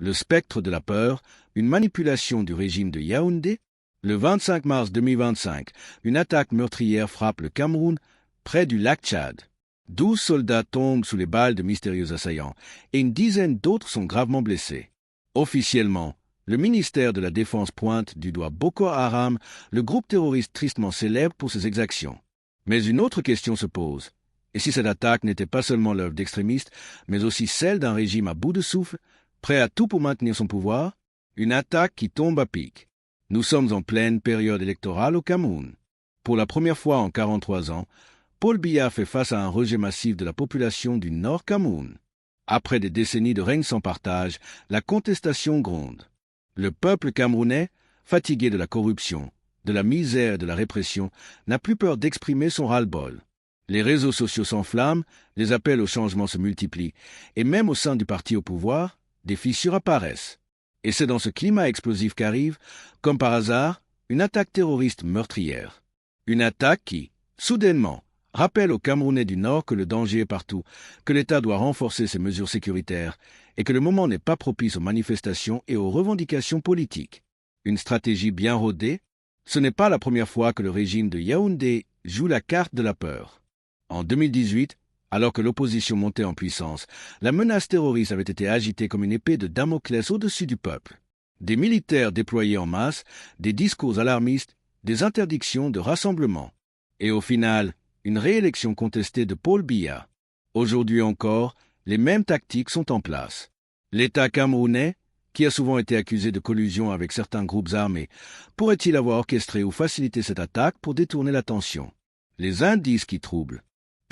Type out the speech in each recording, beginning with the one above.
Le spectre de la peur, une manipulation du régime de Yaoundé. Le 25 mars 2025, une attaque meurtrière frappe le Cameroun, près du lac Tchad. 12 soldats tombent sous les balles de mystérieux assaillants et une dizaine d'autres sont gravement blessés. Officiellement, le ministère de la Défense pointe du doigt Boko Haram, le groupe terroriste tristement célèbre pour ses exactions. Mais une autre question se pose. Et si cette attaque n'était pas seulement l'œuvre d'extrémistes, mais aussi celle d'un régime à bout de souffle, prêt à tout pour maintenir son pouvoir? Une attaque qui tombe à pic. Nous sommes en pleine période électorale au Cameroun. Pour la première fois en 43 ans, Paul Biya fait face à un rejet massif de la population du Nord Cameroun. Après des décennies de règne sans partage, la contestation gronde. Le peuple camerounais, fatigué de la corruption, de la misère et de la répression, n'a plus peur d'exprimer son ras-le-bol. Les réseaux sociaux s'enflamment, les appels au changement se multiplient, et même au sein du parti au pouvoir, des fissures apparaissent. Et c'est dans ce climat explosif qu'arrive, comme par hasard, une attaque terroriste meurtrière. Une attaque qui, soudainement, rappelle aux Camerounais du Nord que le danger est partout, que l'État doit renforcer ses mesures sécuritaires et que le moment n'est pas propice aux manifestations et aux revendications politiques. Une stratégie bien rodée, ce n'est pas la première fois que le régime de Yaoundé joue la carte de la peur. En 2018, alors que l'opposition montait en puissance, la menace terroriste avait été agitée comme une épée de Damoclès au-dessus du peuple. Des militaires déployés en masse, des discours alarmistes, des interdictions de rassemblement. Et au final, une réélection contestée de Paul Biya. Aujourd'hui encore, les mêmes tactiques sont en place. L'État camerounais, qui a souvent été accusé de collusion avec certains groupes armés, pourrait-il avoir orchestré ou facilité cette attaque pour détourner l'attention? Les indices qui troublent.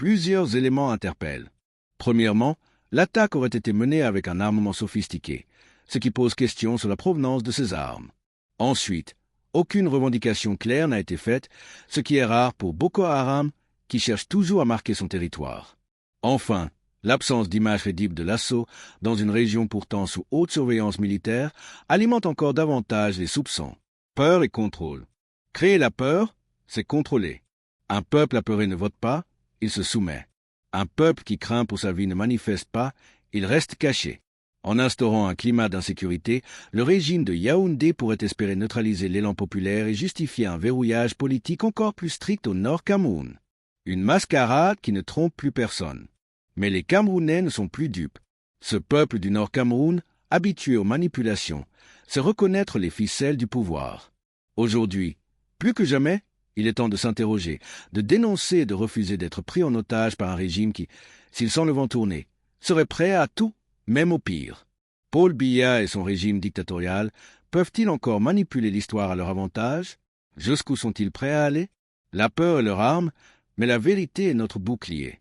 Plusieurs éléments interpellent. Premièrement, l'attaque aurait été menée avec un armement sophistiqué, ce qui pose question sur la provenance de ces armes. Ensuite, aucune revendication claire n'a été faite, ce qui est rare pour Boko Haram, qui cherche toujours à marquer son territoire. Enfin, l'absence d'image crédible de l'assaut dans une région pourtant sous haute surveillance militaire alimente encore davantage les soupçons. Peur et contrôle. Créer la peur, c'est contrôler. Un peuple apeuré ne vote pas, il se soumet. Un peuple qui craint pour sa vie ne manifeste pas, il reste caché. En instaurant un climat d'insécurité, le régime de Yaoundé pourrait espérer neutraliser l'élan populaire et justifier un verrouillage politique encore plus strict au Nord Cameroun. Une mascarade qui ne trompe plus personne. Mais les Camerounais ne sont plus dupes. Ce peuple du Nord Cameroun, habitué aux manipulations, sait reconnaître les ficelles du pouvoir. Aujourd'hui, plus que jamais, il est temps de s'interroger, de dénoncer et de refuser d'être pris en otage par un régime qui, s'il sent le vent tourner, serait prêt à tout, même au pire. Paul Biya et son régime dictatorial peuvent-ils encore manipuler l'histoire à leur avantage? Jusqu'où sont-ils prêts à aller? La peur est leur arme, mais la vérité est notre bouclier.